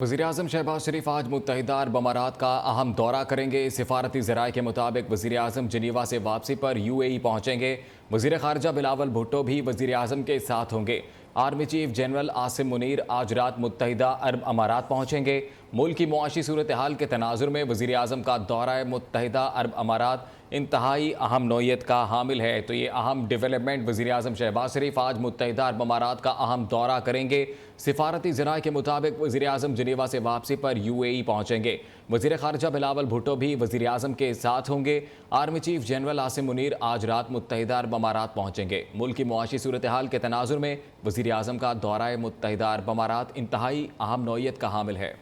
वज़ीर-ए-आज़म शहबाज शरीफ आज मुत्तहिदा अरब अमारात का अहम दौरा करेंगे। सिफारती ज़राए के मुताबिक वज़ीर-ए-आज़म जिनीवा से वापसी पर UAE पहुँचेंगे। वज़ीर ख़ारजा बिलावल भुट्टो भी वज़ीर-ए-आज़म के साथ होंगे। Army chief general Asim Munir आज रात मुत्तहिदा अरब अमारात पहुँचेंगे। मुल्क की मुआशी सूरत हाल के तनाजुर में वज़ीर-ए-आज़म का दौरा मुत्तहिदा अरब अमारात इंतहाई अहम नौयत का हामिल है। तो ये अहम डेवलपमेंट वज़ीर-ए-आज़म शहबाज शरीफ आज मुत्तहिदा अरब अमारात का अहम दौरा करेंगे। सिफारती ज़राए के मुताबिक वज़ीर-ए-आज़म जिनेवा से वापसी पर UAE पहुँचेंगे। वज़ीर ख़ारजा बिलावल भुट्टो भी वज़ीर-ए-आज़म के साथ होंगे। Army chief general Asim Munir आज रात मुत्तहिदा अरब अमारात पहुँचेंगे। मुल्क की मुआशी सूरत हाल के तनाजुर में वज़ीर-ए-आज़म का दौरा मुत्तहिदा अरब अमारात इंतहाई अहम नौयत का हामिल है।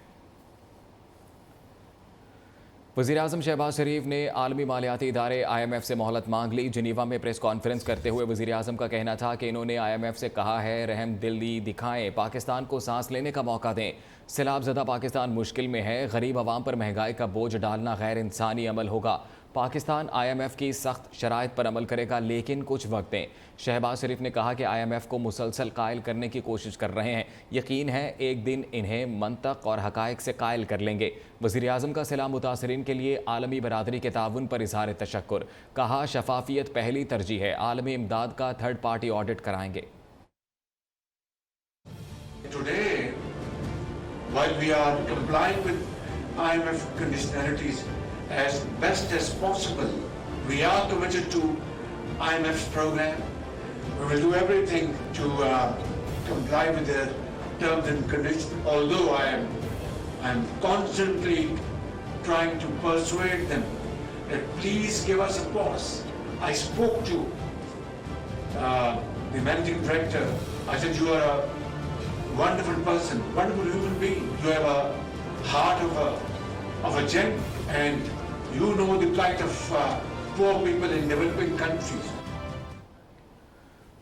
वज़ीर-ए-आज़म शहबाज शरीफ ने आलमी मालियाती इदारे IMF से मोहलत मांग ली। जिनीवा में प्रेस कॉन्फ्रेंस करते हुए वज़ीर-ए-आज़म का कहना था कि इन्होंने IMF से कहा है रहम दिली दिखाएं, पाकिस्तान को सांस लेने का मौका दें। सैलाब ज़दा पाकिस्तान मुश्किल में है, गरीब आवाम पर महंगाई का बोझ डालना गैर इंसानी अमल होगा। पाकिस्तान IMF की सख्त शराइत पर अमल करेगा, लेकिन कुछ वक्त दें। शहबाज शरीफ ने कहा कि IMF को मुसलसल कायल करने की कोशिश कर रहे हैं। यकीन है एक दिन इन्हें मंतक और हकायक से कायल कर लेंगे। वज़ीर-ए-आज़म का सैलाब मुतासरीन के लिए आलमी बरादरी के ताउन पर इज़हार तशक्कुर। कहा शफाफियत पहली तरजीह है, आलमी इमदाद का थर्ड पार्टी ऑडिट कराएंगे। Today, while we are complying with IMF conditionalities as best as possible, we are committed to IMF's program. We will do everything to comply with their terms and conditions. Although I am constantly trying to persuade them that please give us a pause. I spoke to the managing director. I said, you are a wonderful person, wonderful human being. You have a heart of a gem, and you know the plight of poor people in developing countries.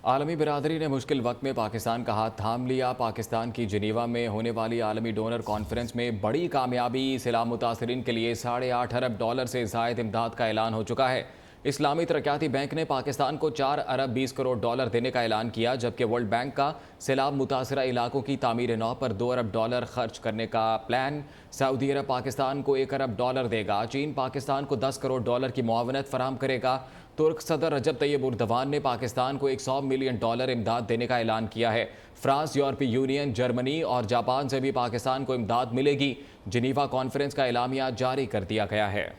आलमी बिरादरी ने मुश्किल वक्त में पाकिस्तान का हाथ थाम लिया। पाकिस्तान की जिनीवा में होने वाली आलमी डोनर कॉन्फ्रेंस में बड़ी कामयाबी। सैलाब मुतासरीन के लिए $8.5 अरब से ज़ायद इमदाद का ऐलान हो चुका है। इस्लामी तरक्याती बैंक ने पाकिस्तान को $4 अरब 20 करोड़ देने का ऐलान किया, जबकि वर्ल्ड बैंक का सैलाब मुतासरा इलाकों की तामीर नौ पर $2 अरब खर्च करने का प्लान। सऊदी अरब पाकिस्तान को $1 अरब देगा। चीन पाकिस्तान को $10 करोड़ की मुआवनत फराहम करेगा। तुर्क सदर रजब तैयब उर्दवान ने पाकिस्तान को $100 मिलियन इमदाद देने का ऐलान किया है। फ्रांस, यूरोपीय यूनियन, जर्मनी और जापान से भी पाकिस्तान को इमदाद मिलेगी। जिनीवा कॉन्फ्रेंस का एलामिया जारी कर दिया गया है।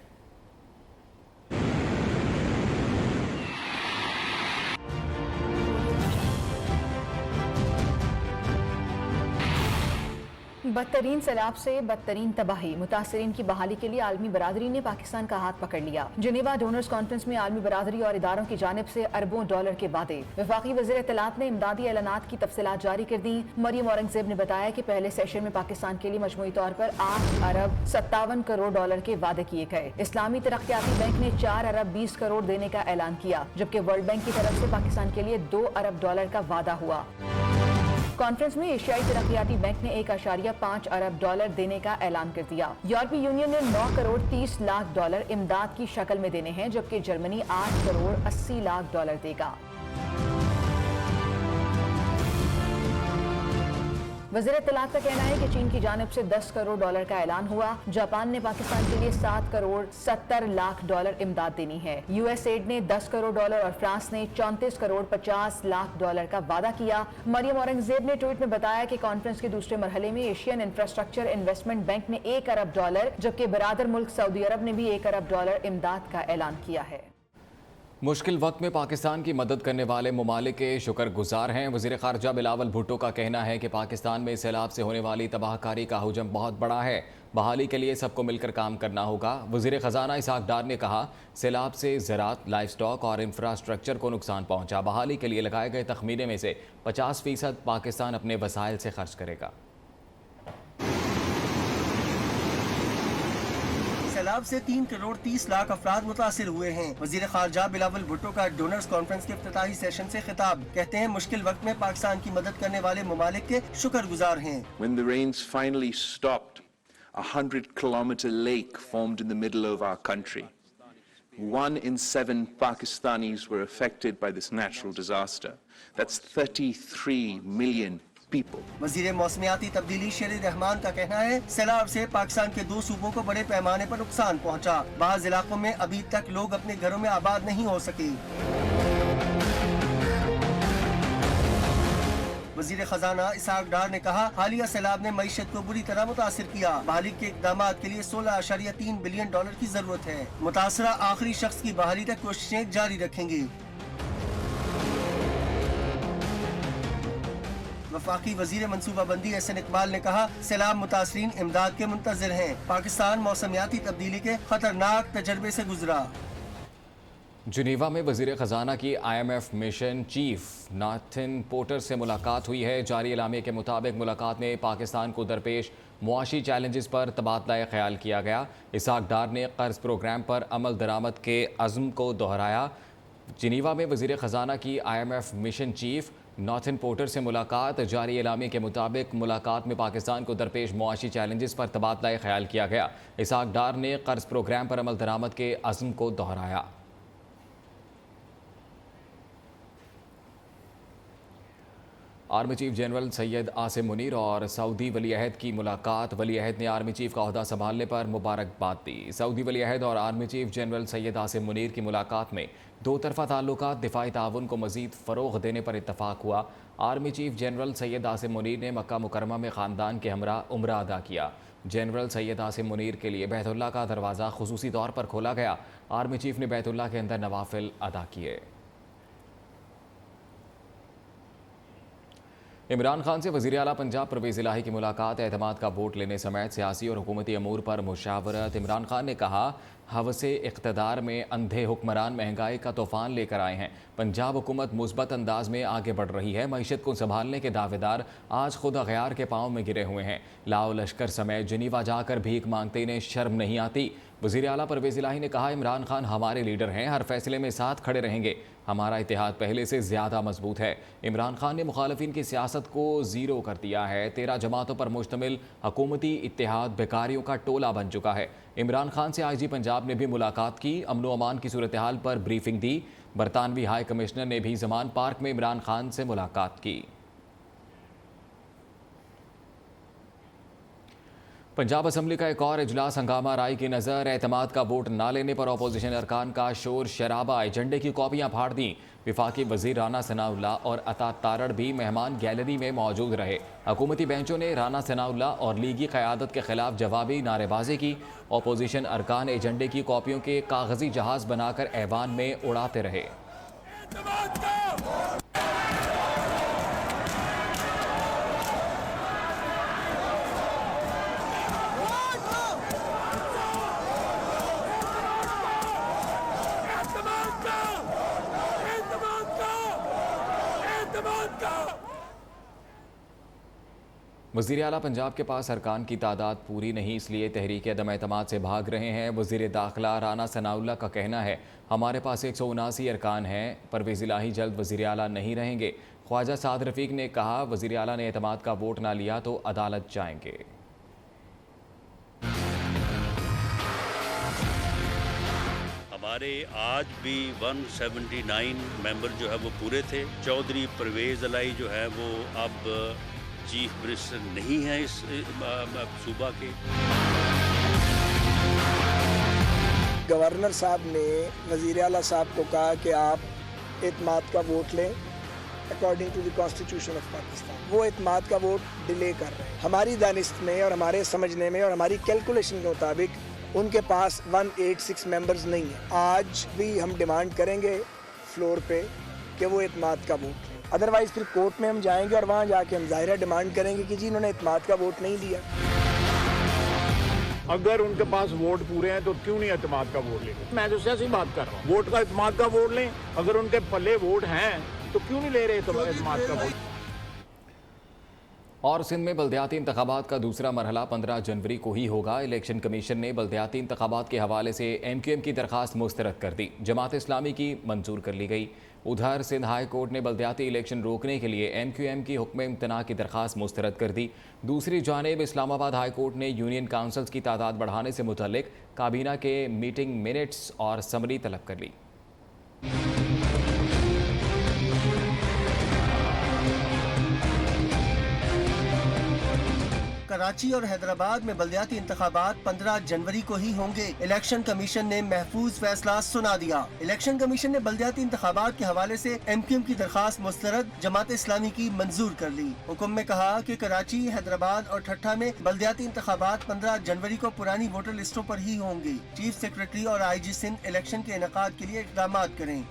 बदतरीन सैलाब से बदतरीन तबाही, मुतासरीन की बहाली के लिए आलमी बरादरी ने पाकिस्तान का हाथ पकड़ लिया। जिनेवा डोनर्स कॉन्फ्रेंस में आलमी बरादरी और इदारों की जानिब से अरबों डॉलर के वादे। वफाकी वज़ीर इत्तलात ने इमदादी ऐलानात की तफसीलात जारी कर दी। मरियम औरंगजेब ने बताया कि पहले सेशन में पाकिस्तान के लिए मजमूई तौर पर $8 अरब 57 करोड़ के वादे किए गए। इस्लामी तरक्याती बैंक ने $4 अरब 20 करोड़ देने का ऐलान किया, जबकि वर्ल्ड बैंक की तरफ से पाकिस्तान के लिए $2 अरब का वादा हुआ। कॉन्फ्रेंस में एशियाई तरक्याती बैंक ने $1.5 अरब देने का ऐलान कर दिया। यूरोपीय यूनियन ने $9 करोड़ 30 लाख इमदाद की शक्ल में देने हैं, जबकि जर्मनी $8 करोड़ 80 लाख देगा। वज़ीर इत्तलात का कहना है कि चीन की जानिब से $10 करोड़ का ऐलान हुआ। जापान ने पाकिस्तान के लिए $7 करोड़ 70 लाख इमदाद देनी है। USAID ने $10 करोड़ और फ्रांस ने $34 करोड़ 50 लाख का वादा किया। मरियम औरंगजेब ने ट्वीट में बताया कि कॉन्फ्रेंस के दूसरे मरहले में एशियन इंफ्रास्ट्रक्चर इन्वेस्टमेंट बैंक ने $1 अरब, जबकि बरादर मुल्क सऊदी अरब ने भी $1 अरब इमदाद का ऐलान किया है। मुश्किल वक्त में पाकिस्तान की मदद करने वाले ममालिक के शुक्रगुजार हैं। वज़ीर ख़ारजा बिलावल भुट्टो का कहना है कि पाकिस्तान में सैलाब से होने वाली तबाहकारी का हुजम बहुत बड़ा है। बहाली के लिए सबको मिलकर काम करना होगा। वज़ीर ख़जाना इसहाक डार ने कहा सैलाब से ज़राअत, लाइफ स्टॉक और इंफ्रास्ट्रक्चर को नुकसान पहुँचा। बहाली के लिए लगाए गए तखमीने में से 50% पाकिस्तान अपने वसाइल से खर्च करेगा। सैलाब से 3 करोड़ 30 लाख अफराद मुतासिर हुए हैं। वज़ीर ख़ारजा बिलावल भुट्टो का डोनर्स कॉन्फ्रेंस के इफ्तिताही सेशन से खिताब। कहते हैं मुश्किल वक्त में पाकिस्तान की मदद करने वाले ममालिक के शुक्रगुजार हैं। When the rains finally stopped, a 100-kilometer lake formed in the middle of our country. 1 in 7 Pakistanis were affected by this natural disaster. That's 33 million people. वजीर मौसमियाती तब्दीली शेर रहमान का कहना है सैलाब से पाकिस्तान के 2 सूबों को बड़े पैमाने पर नुकसान पहुंचा। बाज़ इलाकों में अभी तक लोग अपने घरों में आबाद नहीं हो सके। वजीर खजाना इसहाक डार ने कहा हालिया सैलाब ने मईशत को बुरी तरह मुतासिर किया। बहाली के इकदाम के लिए $16.3 बिलियन की जरूरत है। मुतासरा आखिरी शख्स की बहाली तक कोशिशें जारी रखेंगे। वफाकी वजीर मनसूबाबंदी एहसन इकबाल ने कहा सैलाब मुतासरीन इमदाद के मुंतजर हैं। पाकिस्तान मौसमियाती तब्दीली के खतरनाक तजर्बे से गुजरा। जिनेवा में वजीर खजाना की IMF मिशन चीफ नाथिन पोर्टर से मुलाकात हुई है। जारी एलामिया के मुताबिक मुलाकात में पाकिस्तान को दरपेश मुआशी चैलेंजेस पर तबादला ख्याल किया गया। इसहाक डार ने कर्ज प्रोग्राम पर अमल दरामद के अज़्म को दोहराया। जिनेवा में वजीर खजाना की IMF मिशन चीफ नाथिन पोर्टर से मुलाकात। जारी एलामिया के मुताबिक मुलाकात में पाकिस्तान को दरपेश मुआशी चैलेंजेस पर तबादला ख्याल किया गया। इसहाक डार ने कर्ज प्रोग्राम पर अमल दरामद के अज़्म को दोहराया। Army chief general Syed Asim Munir और सऊदी वली अहद की मुलाकात। वली अहद ने आर्मी चीफ का ओहदा संभालने पर मुबारकबाद दी। सऊदी वली अहद और army chief general Syed Asim Munir की मुलाकात में 2 तरफ़ा ताल्लुकात दिफाई ताउन को मज़ीद फ़रोग़ देने पर इत्तफ़ाक़ हुआ। Army chief general Syed Asim Munir ने मक्का मुकरमा में ख़ानदान के हमरा उम्रा अदा किया। जनरल सैयद आसिम मुनीर के लिए बैतुल्लाह का दरवाज़ा खुसूसी तौर पर खोला गया। आर्मी चीफ ने बैतुल्लाह के अंदर नवाफिल अदा किए। इमरान खान से वज़ीर आला पंजाब परवेज़ इलाही की मुलाकात। एतमाद का वोट लेने समेत सियासी और हुकूमती अमूर पर मुशावरत। इमरान खान ने कहा हवसे इक़्तिदार में अंधे हुक्मरान महंगाई का तूफ़ान लेकर आए हैं। पंजाब हुकूमत मुस्बत अंदाज में आगे बढ़ रही है। मईशत को संभालने के दावेदार आज खुद अग़यार के पाँव में गिरे हुए हैं। लाओ लश्कर समेत जिनीवा जाकर भीख मांगते इन्हें शर्म नहीं आती। वज़ीर आला परवेज़ इलाही ने कहा इमरान खान हमारे लीडर हैं, हर फैसले में साथ खड़े रहेंगे। हमारा इत्तेहाद पहले से ज़्यादा मजबूत है। इमरान खान ने मुखालफिन की सियासत को ज़ीरो कर दिया है। 13 जमातों पर मुश्तमिल हुकूमती इत्तेहाद बेकारियों का टोला बन चुका है। इमरान खान से IG पंजाब ने भी मुलाकात की। अमन व अमान की सूरत हाल पर ब्रीफिंग दी। बरतानवी हाई कमिश्नर ने भी ज़मान पार्क में इमरान खान से मुलाकात की। पंजाब असम्बली का एक और इजलास हंगामा राय की नज़र। एतमाद का वोट ना लेने पर अपोजिशन अरकान का शोर शराबा। एजेंडे की कॉपियां फाड़ दी। विफाकी वजीर राना सनाउल्लाह और अता तारड़ भी मेहमान गैलरी में मौजूद रहे। हुकूमती बेंचों ने राना सनाउल्लाह और लीगी क़यादत के खिलाफ जवाबी नारेबाजी की। अपोजिशन अरकान एजेंडे की कॉपियों के कागजी जहाज़ बनाकर ऐवान में उड़ाते रहे। वज़ीर आला पंजाब के पास अरकान की तादाद पूरी नहीं, इसलिए तहरीक अदम एतमाद से भाग रहे हैं। वज़ीर दाखिला राना सनाउल्लाह का कहना है हमारे पास 179 अरकान हैं। परवेज़ इलाही जल्द वज़ीर आला नहीं रहेंगे। ख्वाजा साद रफ़ीक ने कहा वज़ीर आला ने एतमाद का वोट ना लिया तो अदालत जाएंगे। हमारे आज भी 179 मेंबर जो है वो पूरे थे। चौधरी परवेज़ इलाही जो है वो अब चीफ मिनिस्टर नहीं है इस सूबा के। गवर्नर साहब ने वज़ीर आला साहब को कहा कि आप एतमाद का वोट लें according to the constitution of Pakistan. वो एतमाद का वोट डिले कर रहे हैं। हमारी दानिश्त में और हमारे समझने में और हमारी कैलकुलेशन के मुताबिक उनके पास 186 मेंबर्स नहीं है। आज भी हम डिमांड करेंगे फ्लोर पे कि वो एतमाद का वोट लें। अदरवाइज फिर कोर्ट में हम जाएंगे और वहाँ जाके हम ज़ाहिरा डिमांड करेंगे कि जी इन्होंने एतमाद का वोट नहीं दिया। अगर उनके पास वोट पूरे हैं तो क्यों नहीं एतमाद का वोट लेंगे? मैं तो सियासी बात कर रहा हूँ। वोट का एतमाद का वोट लें। अगर उनके पल्ले वोट हैं तो क्यों नहीं ले रहे एतमाद का वोट? और सिंध में बल्दियाती इंतखाबात का दूसरा मरहला 15 जनवरी को ही होगा। इलेक्शन कमीशन ने बल्दियाती इंतखाबात के हवाले से MQM की दरख्वास्त मुस्तरद कर दी। जमात इस्लामी की मंजूर कर ली गई। उधर सिंध हाई कोर्ट ने बल्दियाती इलेक्शन रोकने के लिए MQM की हुक्म इम्तना की दरख्वास्त मुस्तरद कर दी। दूसरी जानिब इस्लामाबाद हाई कोर्ट ने यूनियन काउंसिल्स की तादाद बढ़ाने से मुतल्लिक काबीना के मीटिंग मिनट्स और समरी तलब कर ली। कराची और हैदराबाद में बल्दियाती इंतखाबात 15 जनवरी को ही होंगे। इलेक्शन कमीशन ने महफूज फैसला सुना दिया। इलेक्शन कमीशन ने बल्दियाती इंतखाबात के हवाले से MQM की दरखास्त मुस्तरद, जमात इस्लामी की मंजूर कर ली। हुक्म में कहा कि कराची, हैदराबाद और ठट्ठा में बल्दियाती इंतखाबात 15 जनवरी को पुरानी वोटर लिस्टों पर ही होंगे। चीफ सेक्रेटरी और IG सिंध इलेक्शन के इनेकाद के लिए इक़दाम करें।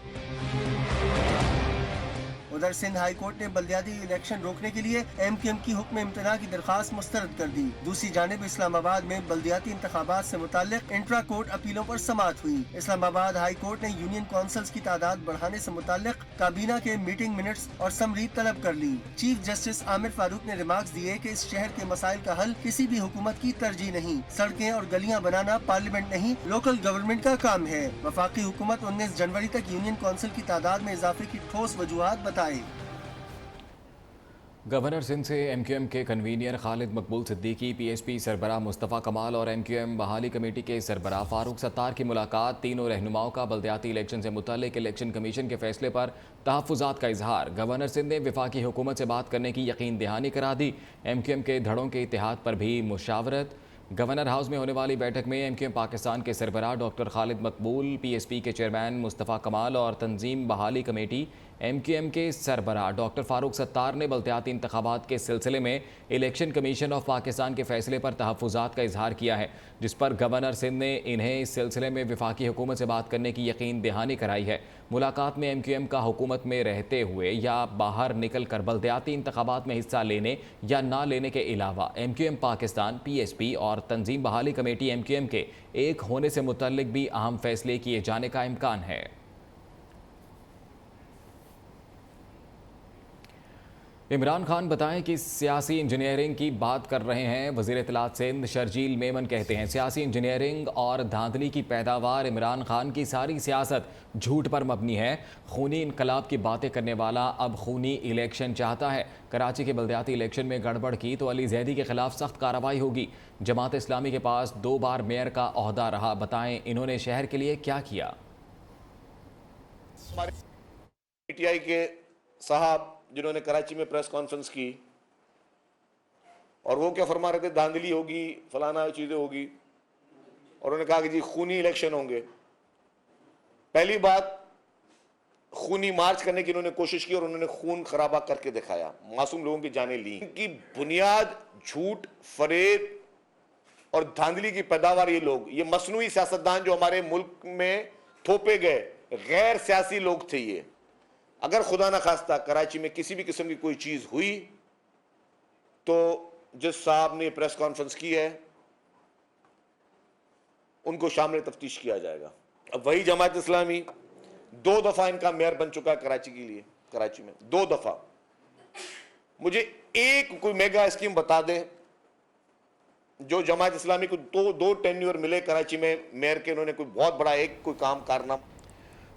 उधर सिंध हाई कोर्ट ने बल्दियाती इलेक्शन रोकने के लिए MQM की हुक्म इम्तना की दरखास्त मुस्तरद कर दी। दूसरी जानिब इस्लामाबाद में बल्दियाती इंतखाबात से मुताल्लिक इंट्रा कोर्ट अपीलों पर समाअत हुई। इस्लामाबाद हाई कोर्ट ने यूनियन काउंसिल्स की तादाद बढ़ाने से मुताल्लिक काबीना के मीटिंग मिनट्स और समरी तलब कर ली। चीफ जस्टिस आमिर फारूक ने रिमार्क्स दिए कि इस शहर के मसाइल का हल किसी भी हुकूमत की तरजीह नहीं। सड़कें और गलियां बनाना पार्लियामेंट नहीं, लोकल गवर्नमेंट का काम है। वफाकी हुकूमत 19 जनवरी तक यूनियन काउंसिल की तादाद में इजाफे की ठोस वजूहात बताए। गवर्नर सिंध से MQM के कन्वीनियर खालिद मकबूल सिद्दीकी, PSP सरबराह मुस्तफ़ा कमाल और MQM बहाली कमेटी के सरबराह फारूक सत्तार की मुलाकात। तीनों रहनुमाओं का बल्दियाती इलेक्शन से मुताल्लिक इलेक्शन कमीशन के फैसले पर तहफ़्फ़ुज़ात का इजहार। गवर्नर सिंध ने वफाकी हुकूमत से बात करने की यकीन दहानी करा दी। MQM के धड़ों के इत्तेहाद पर भी मुशावरत। गवर्नर हाउस में होने वाली बैठक में MQM पाकिस्तान के सरबराह डॉक्टर खालिद मकबूल, PSP के चेयरमैन मुस्तफ़ा कमाल और तंजीम बहाली कमेटी MQM के सरबराह डॉक्टर फारूक सत्तार ने बल्दियाती इंतखाबात के सिलसिले में इलेक्शन कमीशन ऑफ पाकिस्तान के फैसले पर तहफ़्फ़ुज़ात का इजहार किया है, जिस पर गवर्नर सिंध ने इन्हें इस सिलसिले में वफाकी हुकूमत से बात करने की यकीन दहानी कराई है। मुलाकात में MQM का हुकूमत में रहते हुए या बाहर निकल कर बल्दियाती इंतखाबात में हिस्सा लेने या ना लेने के अलावा MQM पाकिस्तान, PSP और तंजीम बहाली कमेटी MQM के एक होने से मुतल्लिक भी अहम फैसले किए जाने का इम्कान है। इमरान खान बताएं कि सियासी इंजीनियरिंग की बात कर रहे हैं। वज़ीर इत्तलात सिंध शर्जील मेमन कहते हैं सियासी इंजीनियरिंग और धांधली की पैदावार। इमरान खान की सारी सियासत झूठ पर मबनी है। खूनी इनकलाब की बातें करने वाला अब खूनी इलेक्शन चाहता है। कराची के बल्दियाती इलेक्शन में गड़बड़ की तो अली जैदी के खिलाफ सख्त कार्रवाई होगी। जमात इस्लामी के पास 2 बार मेयर का ओहदा रहा। बताएं इन्होंने शहर के लिए क्या किया। PTI के साहब जिन्होंने कराची में प्रेस कॉन्फ्रेंस की और वो क्या फरमा रहे थे, धांधली होगी, फलाना चीजें होगी, और उन्होंने कहा कि जी खूनी इलेक्शन होंगे। पहली बात, खूनी मार्च करने की उन्होंने कोशिश की और उन्होंने खून खराबा करके दिखाया, मासूम लोगों की जानें ली। इनकी बुनियाद झूठ, फरेब और धांधली की पैदावार ये लोग, ये मसनूई सियासतदान जो हमारे मुल्क में थोपे गए गैर सियासी लोग थे। ये अगर खुदा न खास्ता कराची में किसी भी किस्म की कोई चीज हुई तो जिस साहब ने प्रेस कॉन्फ्रेंस की है उनको शामिल तफ्तीश किया जाएगा। अब वही जमात इस्लामी 2 दफा इनका मेयर बन चुका है कराची के लिए, कराची में 2 दफा। मुझे एक कोई मेगा स्कीम बता दे जो जमात इस्लामी को 2 टेन्योर मिले कराची में मेयर के, उन्होंने कोई बहुत बड़ा एक कोई काम कारनामा।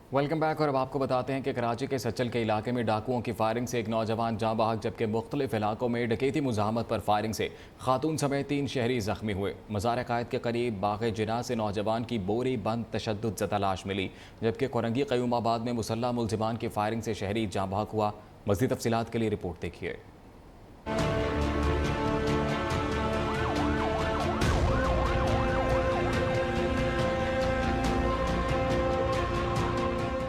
Welcome back. और अब आपको बताते हैं कि कराची के सच्चल के इलाके में डाकुओं की फायरिंग से एक नौजवान जाँ बहक, जबकि मुख्तलिफ इलाकों में डकैती मुज़ाहमत पर फायरिंग से खातून समेत 3 शहरी जख्मी हुए। मज़ार कायद के करीब बाग़ जिना से नौजवान की बोरी बंद तशद्दुद ज़दा लाश मिली, जबकि कोरंगी क़यूमाबाद में मुसल्लह मुल्ज़िमान की फायरिंग से शहरी जाँ बहक हुआ। मज़ीद तफ़सीलात के लिए रिपोर्ट देखिए।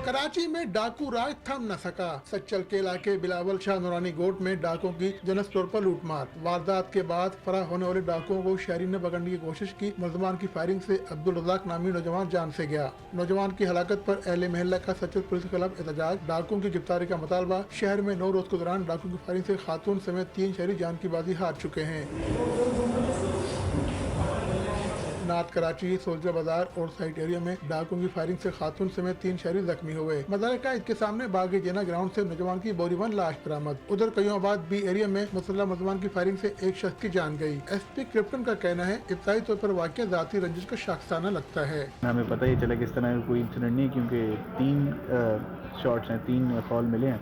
कराची में डाकू राज थम न सका। सच्चल के इलाके बिलावल शाह नूरानी गोट में डाकुओं की जनस तौर पर लूटमार। वारदात के बाद फरार होने वाले डाकुओं को शहरी ने पकड़ने की कोशिश की। मुल्ज़िमान की फायरिंग से अब्दुल रज़ाक नामी नौजवान जान से गया। नौजवान की हलाकत पर अहले महल्ला का सच्चल पुलिस के खिलाफ एहतजाज। डाकुओं की गिरफ्तारी का मुतालबा। शहर में 9 रोज के दौरान डाकुओं की फायरिंग से खातून समेत 3 शहरी जान की बाजी हार चुके हैं। नाथ कराची, सोल्जर बाजार और साइट एरिया में डाकुओं की फायरिंग से खातून समेत 3 शहरी जख्मी हुए। मज़ार कायद के सामने बाग़ जिना ग्राउंड से नौजवान की बोरीबंद लाश बरामद। उधर कयूमाबाद बी एरिया में मुसल्लह मुल्ज़िमान की फायरिंग से एक शख्स की जान गई। SP क्रिप्टन का कहना है इब्तदाई तौर पर वाक़या ज़ाती रंजिश का शाखसाना लगता है। हमें पता ही चला कि इस तरह कोई इंसिडेंट नहीं, क्योंकि 3 शॉट्स हैं, 3 कॉल मिले हैं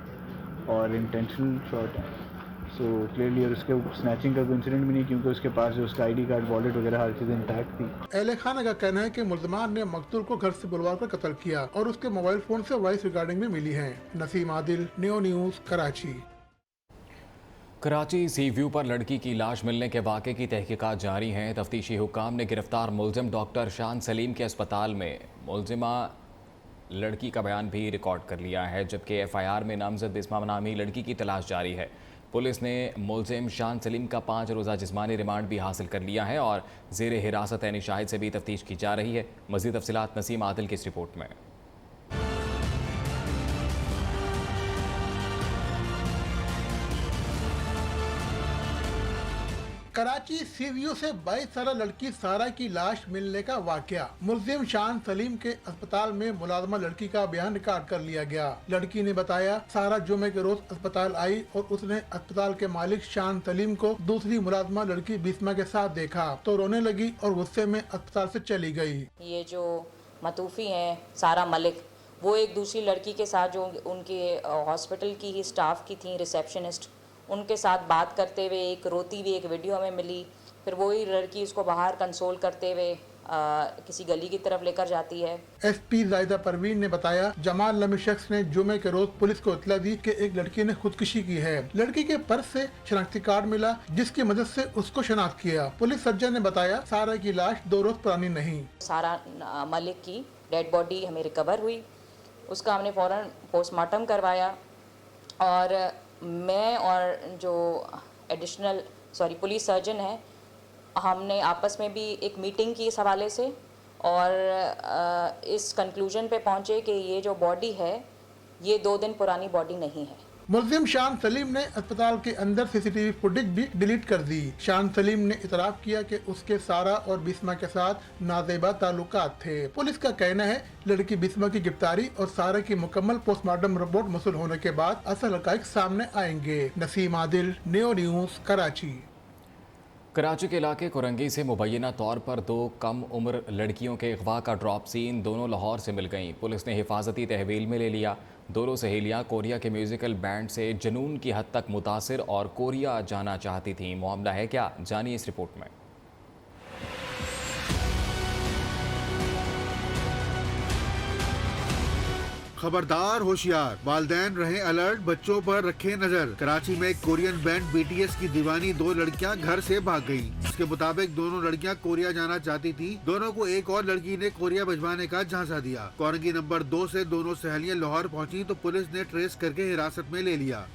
और इंटेंशनल शॉट है। सो क्लियरली, और उसके स्नैचिंग का कोई इंसिडेंट भी नहीं, क्योंकि उसके पास जो उसका ID कार्ड, वॉलेट वगैरह हर चीज़ इंटैक्ट थी। अहले खाना का कहना है कि मुल्ज़िमान ने मकतूल को घर से बुलवा कर कत्ल किया और उसके मोबाइल फ़ोन से वॉइस रिकॉर्डिंग भी मिली है। Naseem Adil, new news, Karachi. कराची सी व्यू पर लड़की की लाश मिलने के वाक़े की तहकीकात जारी हैं। तफ्तीशी हुक्काम ने गिरफ्तार मुलजिम डॉक्टर शान सलीम के अस्पताल में मुलजिमा लड़की का बयान भी रिकॉर्ड कर लिया है, जबकि FIR में नामजद बिस्मा नामी लड़की की तलाश जारी है। पुलिस ने मुलजिम शान सलीम का 5 रोज़ा जिस्मानी रिमांड भी हासिल कर लिया है और ज़ेर हिरासत ऐनी शाहिद से भी तफ्तीश की जा रही है। मज़ीद तफसीलात नसीम आदिल की इस रिपोर्ट में। कराची सी व्यू से 22 साल लड़की सारा की लाश मिलने का वाकया। मुलजिम शान सलीम के अस्पताल में मुलाजमा लड़की का बयान रिकॉर्ड कर लिया गया। लड़की ने बताया सारा जुमे के रोज अस्पताल आई और उसने अस्पताल के मालिक शान सलीम को दूसरी मुलाजमा लड़की बिस्मा के साथ देखा तो रोने लगी और गुस्से में अस्पताल से चली गई। ये जो मतूफी हैं सारा मलिक, वो एक दूसरी लड़की के साथ जो उनके हॉस्पिटल की ही स्टाफ की थी, रिसेप्शनिस्ट, उनके साथ बात करते हुए एक रोती हुई एक वीडियो हमें मिली। फिर वही लड़की उसको बाहर कंसोल करते हुए किसी गली की तरफ लेकर जाती है। SP जायदा परवीन ने बताया जमाल नामी शख्स ने जुमे के रोज पुलिस को इत्तला दी कि एक लड़की ने खुदकुशी की है। लड़की के पर्स से शनाख्ती कार्ड मिला जिसकी मदद से उसको शनाख्त किया। पुलिस सर्जन ने बताया सारा की लाश 2 रोज पुरानी नहीं। सारा मलिक की डेड बॉडी हमें रिकवर हुई, उसका हमने फ़ौरन पोस्टमार्टम करवाया और मैं और जो पुलिस सर्जन है, हमने आपस में भी एक मीटिंग की इस हवाले से और इस कंक्लूजन पे पहुंचे कि ये जो बॉडी है ये 2 दिन पुरानी बॉडी नहीं है। मुलजिम शान सलीम ने अस्पताल के अंदर CCTV फुटेज भी डिलीट कर दी। शान सलीम ने इतराफ़ किया कि उसके सारा और बिस्मा के साथ नाजेबा ताल्लुकात थे। पुलिस का कहना है लड़की बिस्मा की गिरफ्तारी और सारा की मुकम्मल पोस्टमार्टम रिपोर्ट मौसूल होने के बाद असल हक़ाइक़ सामने आएंगे। Naseem Adil, new news, Karachi. कराची के इलाके कुरंगी से मुबैना तौर पर 2 कम उम्र लड़कियों के अगवा का ड्रॉप सीन दोनों लाहौर से मिल गईं। पुलिस ने हिफाजती तहवील में ले लिया। दोनों सहेलियां कोरिया के म्यूज़िकल बैंड से जुनून की हद तक मुतासिर और कोरिया जाना चाहती थीं। मामला है क्या, जानिए इस रिपोर्ट में। खबरदार होशियार, वालिदैन रहे अलर्ट, बच्चों पर रखे नजर। कराची में एक कोरियन बैंड BTS की दीवानी 2 लड़कियां घर से भाग गईं। इसके मुताबिक दोनों लड़कियां कोरिया जाना चाहती थी। दोनों को एक और लड़की ने कोरिया भिजवाने का झांसा दिया। कोरंगी नंबर 2 से दोनों सहेलियां लाहौर पहुंची तो पुलिस ने ट्रेस करके हिरासत में ले लिया।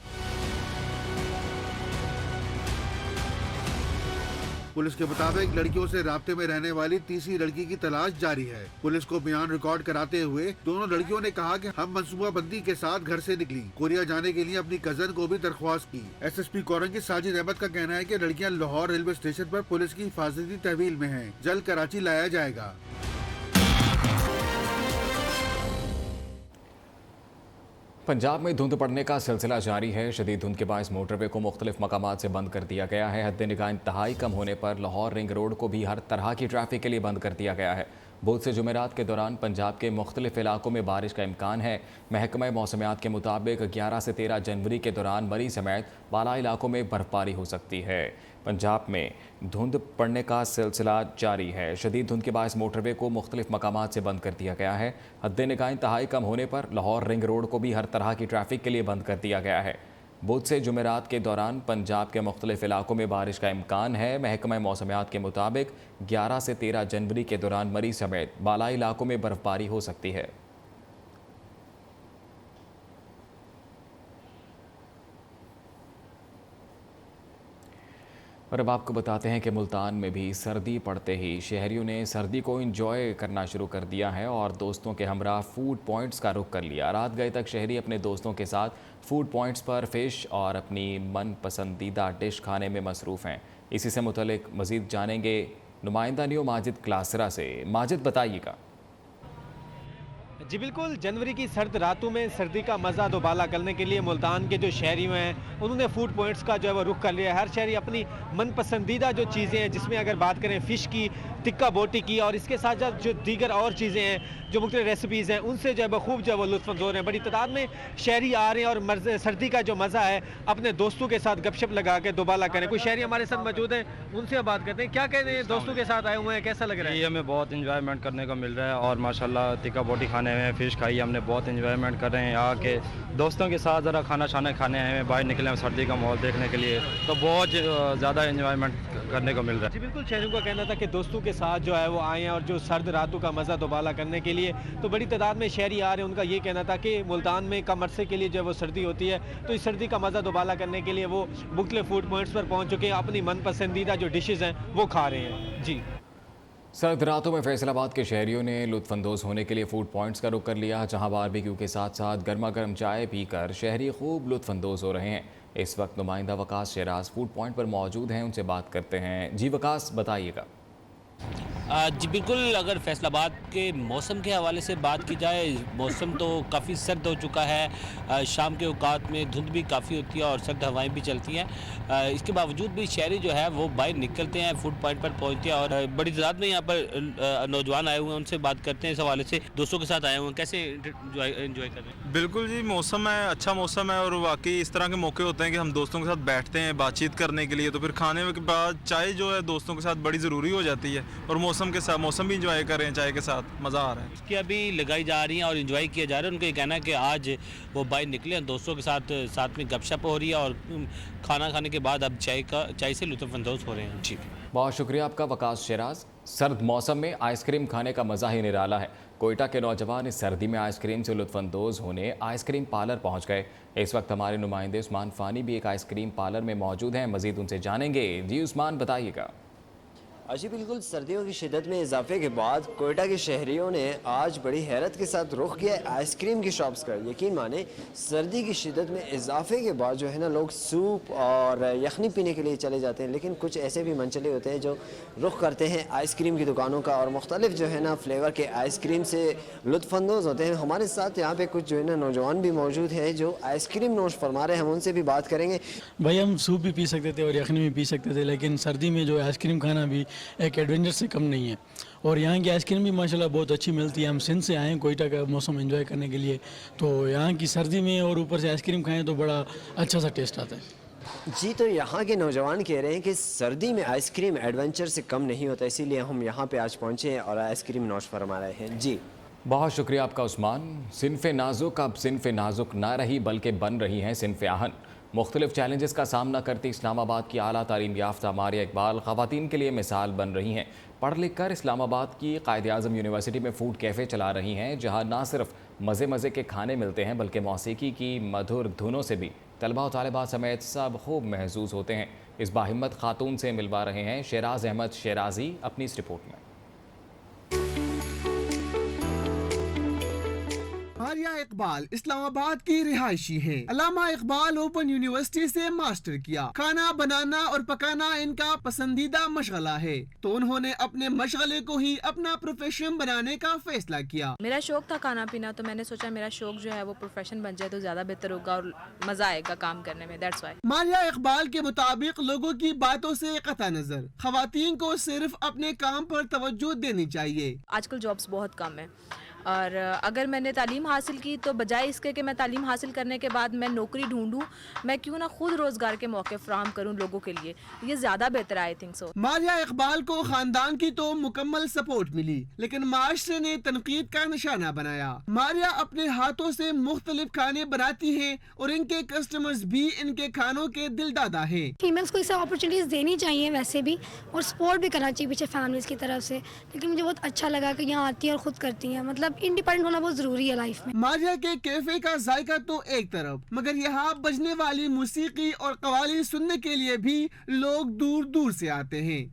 पुलिस के मुताबिक लड़कियों से राब्ते में रहने वाली तीसरी लड़की की तलाश जारी है। पुलिस को बयान रिकॉर्ड कराते हुए दोनों लड़कियों ने कहा कि हम मंसूबाबंदी के साथ घर से निकली, कोरिया जाने के लिए अपनी कजन को भी दरख्वास्त की। SSP कोरंगी साजिद अहमद का कहना है कि लड़कियां लाहौर रेलवे स्टेशन पर पुलिस की हिफाजती तहवील में हैं। जल्द कराची लाया जाएगा। पंजाब में धुंध पड़ने का सिलसिला जारी है। शदीद धुंध के बायस मोटरवे को मुख्तलिफ मकामात से बंद कर दिया गया है। हद निगाह इंतहाई कम होने पर लाहौर रिंग रोड को भी हर तरह की ट्रैफिक के लिए बंद कर दिया गया है। बुध से जुमेरात के दौरान पंजाब के मुख्तलिफ इलाकों में बारिश का इम्कान है। महकमा मौसमियात के मुताबिक 11 से 13 जनवरी के दौरान मरी समेत बाला इलाकों में बर्फबारी हो सकती है। पंजाब में धुंध पड़ने का सिलसिला जारी है। शदीद धुंध के बायस मोटरवे को मुख्तलिफ मकामात से बंद कर दिया गया है। हद निगाह इंतहाई कम होने पर लाहौर रिंग रोड को भी हर तरह की ट्रैफिक के लिए बंद कर दिया गया है। बुध से जुमेरात के दौरान पंजाब के मुख्तलिफ इलाकों में बारिश का इम्कान है। महकमा मौसमियात के मुताबिक 11 से 13 जनवरी के दौरान मरी समेत बालाई इलाकों में बर्फबारी हो सकती है। और अब आपको बताते हैं कि मुल्तान में भी सर्दी पड़ते ही शहरियों ने सर्दी को एंजॉय करना शुरू कर दिया है और दोस्तों के हमरा फूड पॉइंट्स का रुख कर लिया। रात गए तक शहरी अपने दोस्तों के साथ फूड पॉइंट्स पर फ़िश और अपनी मन पसंदीदा डिश खाने में मसरूफ़ हैं। इसी से मुतल्लिक मज़ीद जानेंगे नुमाइंदा न्यू माजिद क्लासरा से। माजिद, बताइएगा। जी बिल्कुल, जनवरी की सर्द रातों में सर्दी का मज़ा दोबाला करने के लिए मुल्तान के जो शहरी हैं उन्होंने फूड पॉइंट्स का जो है वो रुख कर लिया है। हर शहरी अपनी मन पसंदीदा जो चीज़ें हैं, जिसमें अगर बात करें फ़िश की, टिक्का बोटी की और इसके साथ साथ जो दीगर और चीज़ें हैं जो मुख्तलिफ रेसिपीज़ हैं, उनसे जो है खूब जो है वो लुत्फ़अंदोज़ हैं। बड़ी तादाद में शहरी आ रहे हैं और सर्दी का जो मज़ा है अपने दोस्तों के साथ गपशप लगा के दोबाला करें। कोई शहरी हमारे साथ मौजूद हैं, उनसे हम बात करते हैं। क्या कहते हैं, दोस्तों के साथ आए हुए हैं, कैसा लग रहा है? ये हमें बहुत इंजॉयमेंट करने को मिल रहा है और माशाल्लाह टिक्का बोटी खाने आए हुए हैं, फ़िश खाई हमने, बहुत एंजॉयमेंट कर रहे हैं। आके दोस्तों के साथ ज़रा खाना खाने आए हैं, बाहर निकले हैं सर्दी का माहौल देखने के लिए, तो बहुत ज़्यादा एंजॉयमेंट करने को मिल रहा है। जी बिल्कुल, शहरियों का कहना था कि दोस्तों के साथ जो है वो आए हैं और जो सर्द रातों का मज़ा दोबाला करने के लिए तो बड़ी तादाद में शहरी आ रहे हैं। उनका ये कहना था कि मुल्तान में कम अरसे के लिए जो है वो सर्दी होती है, तो इस सर्दी का मज़ा दोबाला करने के लिए वो मुख्तलिफ फूड पॉइंट्स पर पहुँच चुके हैं, अपनी मन पसंदीदा जो डिशेज़ हैं वो खा रहे हैं। जी, सर्द रातों में फैसलाबाद के शहरियों ने लुत्फानंदोज़ होने के लिए फूड पॉइंट्स का रुख कर लिया, जहां बारबेक्यू के साथ साथ गर्मा गर्म चाय पीकर शहरी खूब लुत्फानंदोज़ हो रहे हैं। इस वक्त नुमाइंदा वकास शराज फूड पॉइंट पर मौजूद हैं, उनसे बात करते हैं। जी वकास, बताइएगा। जी बिल्कुल, अगर फैसलाबाद के मौसम के हवाले से बात की जाए, मौसम तो काफ़ी सर्द हो चुका है। शाम के औकात में धुंध भी काफ़ी होती है और सर्द हवाएं भी चलती हैं। इसके बावजूद भी शहरी जो है वो बाहर निकलते हैं, फूड पॉइंट पर पहुंचते हैं और बड़ी तादाद में यहाँ पर नौजवान आए हुए हैं, उनसे बात करते हैं। इस हवाले से दोस्तों के साथ आए हुए हैं, कैसे एंजॉय कर रहे हैं? बिल्कुल जी, मौसम है, अच्छा मौसम है और वाकई इस तरह के मौके होते हैं कि हम दोस्तों के साथ बैठते हैं बातचीत करने के लिए, तो फिर खाने के बाद चाय जो है दोस्तों के साथ बड़ी ज़रूरी हो जाती है और मौसम के साथ मौसम भी इंजॉय कर रहे हैं, चाय के साथ मज़ा आ रहा है। इसकी अभी लगाई जा रही हैं और इंजॉय किया जा रहा है। उनका ये कहना है कि आज वो बाहर निकले हैं, दोस्तों के साथ में गपशप हो रही है और खाना खाने के बाद अब चाय से लुत्फ़अंदोज़ हो रहे हैं। जी, बहुत शुक्रिया आपका वकास शराज। सर्द मौसम में आइसक्रीम खाने का मज़ा ही निराला है। कोयटा के नौजवान इस सर्दी में आइसक्रीम से लुत्फ़अंदोज़ होने आइसक्रीम पार्लर पहुंच गए। इस वक्त हमारे नुमाइंदे उस्मान फ़ानी भी एक आइसक्रीम पार्लर में मौजूद हैं, मज़ीद उनसे जानेंगे। जी उस्मान, बताइएगा। जी बिल्कुल, सर्दियों की शिद्दत में इजाफे के बाद कोयटा के शहरियों ने आज बड़ी हैरत के साथ रुख किया आइसक्रीम की शॉप्स का। यकीन माने, सर्दी की शिद्दत में इजाफे के बाद जो है ना लोग सूप और यखनी पीने के लिए चले जाते हैं, लेकिन कुछ ऐसे भी मनचले होते हैं जो रुख करते हैं आइसक्रीम की दुकानों का और मुख्तलिफ जो है ना फ्लेवर के आइसक्रीम से लुत्फ़अंदोज़ होते हैं। हमारे साथ यहाँ पे कुछ जो है ना नौजवान भी मौजूद हैं जो आइसक्रीम नोश फरमा रहे हैं, हम उनसे भी बात करेंगे। भाई, हम सूप भी पी सकते थे और यखनी भी पी सकते थे, लेकिन सर्दी में जो आइसक्रीम खाना भी एक एडवेंचर से कम नहीं है। और यहाँ की आइसक्रीम भी माशाल्लाह बहुत अच्छी मिलती है। हम सिंध से आए हैं कोयटा का मौसम एंजॉय करने के लिए, तो यहाँ की सर्दी में और ऊपर से आइसक्रीम खाएं तो बड़ा अच्छा सा टेस्ट आता है। जी, तो यहाँ के नौजवान कह रहे हैं कि सर्दी में आइसक्रीम एडवेंचर से कम नहीं होता, इसीलिए हम यहाँ पे आज पहुँचे हैं और आइसक्रीम नोश फरमा रहे हैं। जी, बहुत शुक्रिया आपका उस्मान। सिनफ़े नाजुक अब सिनफ़े नाजुक ना रही बल्कि बन रही हैं सिनफ़े आहन। मुख्तलिफ चैलेंजेस का सामना करती इस्लामाबाद की आला तालीम याफ्ता मारिया इकबाल ख़वातीन के लिए मिसाल बन रही हैं। पढ़ लिख कर इस्लामाबाद की कायद-ए-आज़म यूनिवर्सिटी में फ़ूड कैफ़े चला रही हैं, जहां ना सिर्फ मज़े के खाने मिलते हैं बल्कि मौसीकी की मधुर धुनों से भी तलबा और तालिबात समेत सब खूब महसूस होते हैं। इस बाहिम्मत खातून से मिलवा रहे हैं शेराज अहमद शेराजी अपनी इस रिपोर्ट में। मारिया इकबाल इस्लामाबाद की रिहायशी है। अल्लामा इकबाल ओपन यूनिवर्सिटी से मास्टर किया। खाना बनाना और पकाना इनका पसंदीदा मशगला है, तो उन्होंने अपने मशगले को ही अपना प्रोफेशन बनाने का फैसला किया। मेरा शौक था खाना पीना, तो मैंने सोचा मेरा शौक जो है वो प्रोफेशन बन जाए तो ज्यादा बेहतर होगा और मजा आएगा काम करने में। That's why. मारिया इकबाल के मुताबिक लोगों की बातों से कतई नजर खवातीन को सिर्फ अपने काम पर तवज्जो देनी चाहिए। आजकल जॉब्स बहुत कम है और अगर मैंने तालीम हासिल की तो बजाय इसके कि मैं तालीम हासिल करने के बाद मैं नौकरी ढूंढूं, मैं क्यों ना खुद रोजगार के मौके फराहम करूं लोगों के लिए, ये ज्यादा बेहतर I think so. Maria Iqbal को खानदान की तो मुकम्मल सपोर्ट मिली, लेकिन माशरे ने तनकीद का निशाना बनाया। मारिया अपने हाथों से मुख्तलिफ खाने बनाती है और इनके कस्टमर्स भी इनके खानों के दिलदादा है। फीमेल्स को इसे अपॉर्चुनिटीज देनी चाहिए वैसे भी, और सपोर्ट भी करना चाहिए पीछे फैमिलीज की तरफ से। लेकिन मुझे बहुत अच्छा लगा कि यहाँ आती है और खुद करती है, मतलब इंडिपेंडेंट होना बहुत जरूरी है लाइफ में। मारिया के कैफे का जायका तो एक तरफ, मगर यहाँ बजने वाली मौसीकी और कवाली सुनने के लिए भी लोग दूर दूर से आते हैं।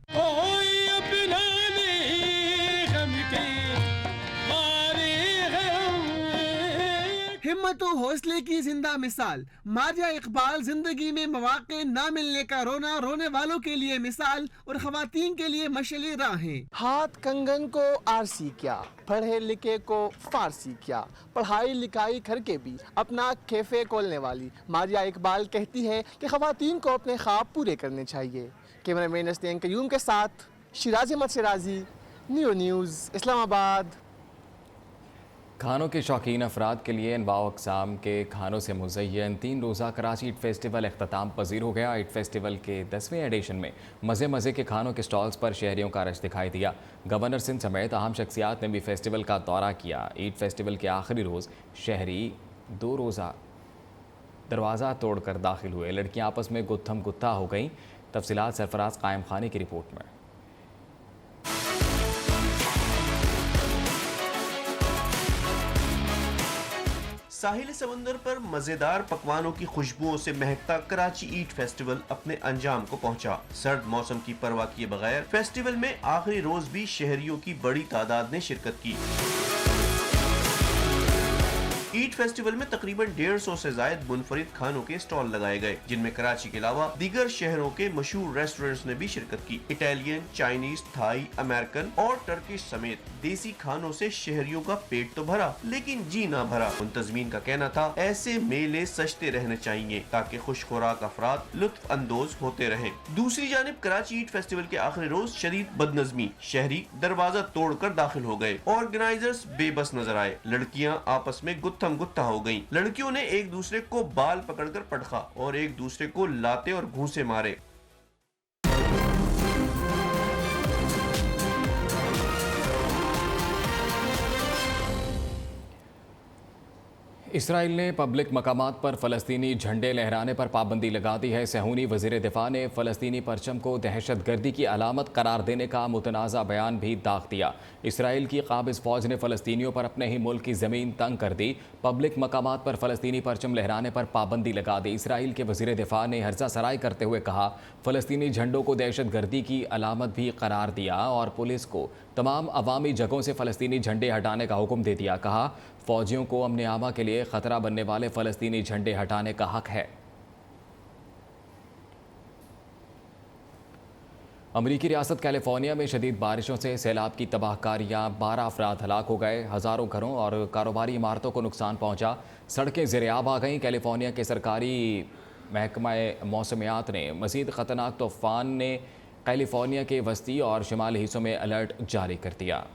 हिम्मत और हौसले की जिंदा मिसाल मारिया इकबाल जिंदगी में मौके न मिलने का रोना रोने वालों के लिए मिसाल और खवातीन के लिए मशअले राह हैं। हाथ कंगन को आरसी क्या, पढ़े लिखे को फारसी क्या, पढ़ाई लिखाई करके भी अपना कैफे खोलने वाली मारिया इकबाल कहती है कि खवातीन को अपने ख्वाब पूरे करने चाहिए। कैमरामैन अस्तियान कयूम के साथ शिराज अहमद शिराजी, न्यू न्यूज़ इस्लामाबाद। खानों के शौकीन अफराद के लिए अनवाओ अक़साम के खानों से मुज़य्यन 3 रोज़ा कराची ईद फेस्टिवल अख्ताम पजीर हो गया। ईद फेस्टिवल के 10वें एडिशन में मज़े मज़े के खानों के स्टॉल्स पर शहरियों का रश दिखाई दिया। गवर्नर सिंध समेत अहम शख्सियात ने भी फेस्टिवल का दौरा किया। ईद फेस्टिवल के आखिरी रोज़ शहरी 2 रोज़ा दरवाज़ा तोड़कर दाखिल हुए। लड़कियाँ आपस में गुत्थम गुत्था हो गईं। तफसीलात सरफराज कायम खानी की रिपोर्ट में। साहिल समंदर पर मजेदार पकवानों की खुशबुओं से महकता कराची ईद फेस्टिवल अपने अंजाम को पहुंचा। सर्द मौसम की परवाह किए बगैर फेस्टिवल में आखिरी रोज भी शहरियों की बड़ी तादाद ने शिरकत की। ईद फेस्टिवल में तकरीबन 150 से जायद मुनफरिद खानों के स्टॉल लगाए गए, जिनमें कराची के अलावा दीगर शहरों के मशहूर रेस्टोरेंट्स ने भी शिरकत की। इटालियन, चाइनीज, थाई, अमेरिकन और टर्किश समेत देसी खानों से शहरियों का पेट तो भरा लेकिन जी ना भरा। मुंतजमीन का कहना था ऐसे मेले सजते रहने चाहिए ताकि खुश खुराक अफराद लुत्फ अंदोज होते रहें। दूसरी जानिब कराची ईद फेस्टिवल के आखिरी रोज शदीद बदनजमी, शहरी दरवाजा तोड़कर दाखिल हो गए। ऑर्गेनाइजर्स बेबस नजर आए। लड़कियां आपस में गुत्थम गुत्था हो गईं। लड़कियों ने एक दूसरे को बाल पकड़कर पटखा और एक दूसरे को लाते और घूंसे मारे। इसराइल ने पब्लिक मकामात पर फ़लस्तीनी झंडे लहराने पर पाबंदी लगा दी है। सहूनी वज़ीर दिफा ने फ़लस्तीनी परचम को दहशतगर्दी की अलामत करार देने का मुतनाज़ा बयान भी दाग दिया। इसराइल की काबिज़ फ़ौज ने फ़लस्तीनियों पर अपने ही मुल्क की ज़मीन तंग कर दी। पब्लिक मकामात पर फ़लस्तीनी परचम लहराने पर पाबंदी लगा दी। इसराइल के वज़ीर दिफा ने हर्जा सराय करते हुए कहा, फ़लस्तीनी झंडों को दहशतगर्दी की अलामत भी करार दिया और पुलिस को तमाम अवामी जगहों से फ़लस्तीनी झंडे हटाने का हुक्म दे दिया। कहा, फ़ौजियों को अमन आमा के लिए ख़तरा बनने वाले फ़लस्तीनी झंडे हटाने का हक है। अमरीकी रियासत कैलिफोर्निया में शदीद बारिशों से सैलाब की तबाहकारियाँ 12 अफराद हलाक हो गए। हज़ारों घरों और कारोबारी इमारतों को नुकसान पहुँचा। सड़कें ज़ेर-ए-आब आ गईं। कैलिफोर्निया के सरकारी महकमा मौसमियात ने मज़ीद ख़तरनाक तूफ़ान ने कैलिफोर्निया के वस्ती और शुमाली हिस्सों में अलर्ट जारी कर दिया।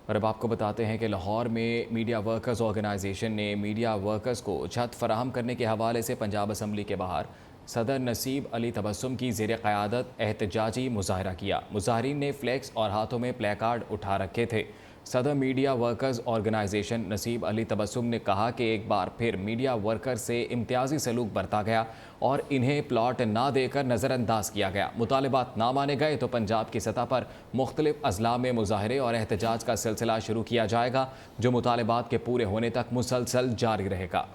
और अब आपको बताते हैं कि लाहौर में मीडिया वर्कर्स ऑर्गेनाइजेशन ने मीडिया वर्कर्स को छत फराहम करने के हवाले से पंजाब असम्बली के बाहर सदर नसीब अली तबस्सुम की ज़ेर क़यादत एहतजाजी मुजाहरा किया। मुजाहरीन ने फ्लैक्स और हाथों में प्ले कार्ड उठा रखे थे। सदर मीडिया वर्कर्स ऑर्गेनाइजेशन नसीब अली तबस्सुम ने कहा कि एक बार फिर मीडिया वर्कर्स से इम्तियाजी सलूक बरता गया और इन्हें प्लॉट ना देकर नज़रअंदाज किया गया। मुतालिबात ना माने गए तो पंजाब की सतह पर मुख्तलिफ अजला में मुजाहरे और एहतजाज का सिलसिला शुरू किया जाएगा, जो मुतालिबात के पूरे होने तक मुसलसल जारी रहेगा।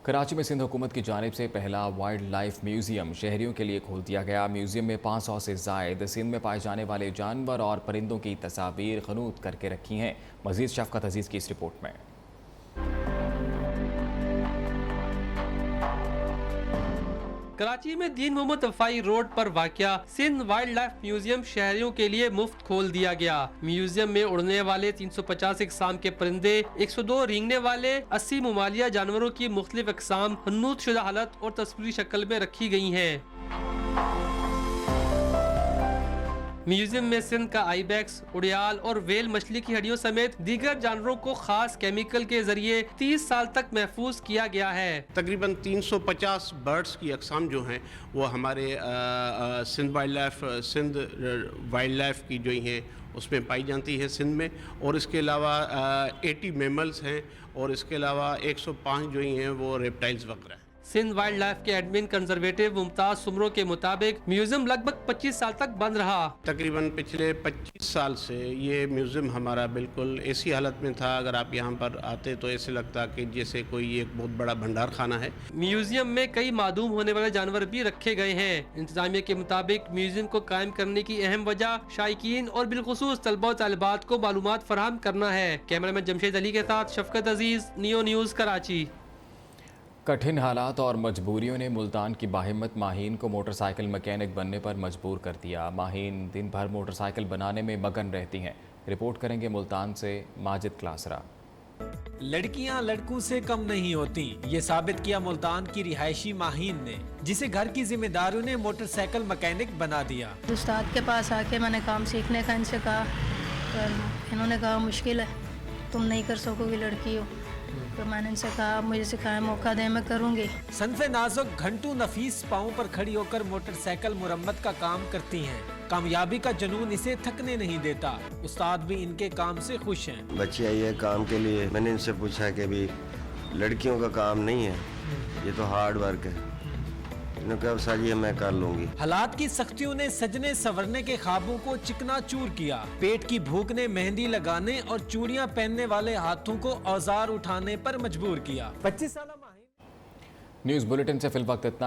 कराची में सिंध हुकूमत की जानिब से पहला वाइल्ड लाइफ म्यूज़ियम शहरियों के लिए खोल दिया गया। म्यूज़ियम में 500 से ज़ायद सिंध में पाए जाने वाले जानवर और परिंदों की तस्वीर खनूत करके रखी हैं। मज़ीद शफ़क़त अज़ीज़ की इस रिपोर्ट में। कराची में दीन मोहम्मद वफाई रोड पर वाक़या सिंध वाइल्ड लाइफ म्यूजियम शहरियों के लिए मुफ्त खोल दिया गया। म्यूजियम में उड़ने वाले 350 इकसाम के परिंदे, 102 रेंगने वाले 80 मुमालिया जानवरों की मुख्तलिफ इकसाम हन्नूत शुदा हालत और तस्वीरी शक्ल में रखी गई हैं। म्यूजियम में सिंध का आईबैक्स, उड़ियाल और वेल मछली की हड्डियों समेत दीगर जानवरों को खास केमिकल के जरिए 30 साल तक महफूज किया गया है। तकरीबन 350 बर्ड्स की अकसाम जो हैं वो हमारे सिंध वाइल्ड लाइफ की जो हैं उसमें पाई जाती है सिंध में, और इसके अलावा 80 मैमल्स हैं और इसके अलावा 105 जो हैं वो रेप्टाइल्स वगैरह। सिंध वाइल्ड लाइफ के एडमिन कंजर्वेटिव मुमताज सुमरो के मुताबिक म्यूजियम लगभग 25 साल तक बंद रहा। तकरीबन पिछले 25 साल से ये म्यूजियम हमारा बिल्कुल ऐसी हालत में था, अगर आप यहाँ पर आते तो ऐसे लगता कि जैसे कोई एक बहुत बड़ा भंडार खाना है। म्यूजियम में कई मादूम होने वाले जानवर भी रखे गए हैं। इंतजामिया के मुताबिक म्यूजियम को कायम करने की अहम वजह शायकीन और बिलखुसूस तलबा और तालिबात को मालूमात फराहम करना है। कैमरामैन जमशेद अली के साथ शफकत अजीज, नियो न्यूज़, कराची। कठिन हालात और मजबूरियों ने मुल्तान की बाहिम्मत माहीन को मोटरसाइकिल मैकेनिक बनने पर मजबूर कर दिया। माहीन दिन भर मोटरसाइकिल बनाने में मगन रहती हैं। रिपोर्ट करेंगे मुल्तान से माजिद क्लासरा। लड़कियां लड़कों से कम नहीं होती, ये साबित किया मुल्तान की रिहायशी माहीन ने, जिसे घर की जिम्मेदारियों ने मोटरसाइकिल मैकेनिक बना दिया। उस्ताद के पास आके मैंने काम सीखने का इनसे कहा, तो इन्होंने कहा मुश्किल है, तुम नहीं कर सकोगी, लड़की हो। तो मैंने इनसे कहा मुझे सिखाया, मौका दे, मैं करूँगी। सनफे नाजुक घंटों नफीस पाँव पर खड़ी होकर मोटरसाइकिल मुरम्मत का काम करती हैं। कामयाबी का जुनून इसे थकने नहीं देता। उस्ताद भी इनके काम से खुश हैं। बच्ची आई है काम के लिए, मैंने इनसे पूछा कि भी लड़कियों का काम नहीं है, ये तो हार्ड वर्क है। इन्होंने कहा सर ये मैं कर लूँगी। हालात की सख्तियों ने सजने संवरने के ख्वाबों को चिकनाचूर किया। पेट की भूख ने मेहंदी लगाने और चूड़ियां पहनने वाले हाथों को औजार उठाने पर मजबूर किया। 25 साल न्यूज़ बुलेटिन से फिल वक्त इतना ही।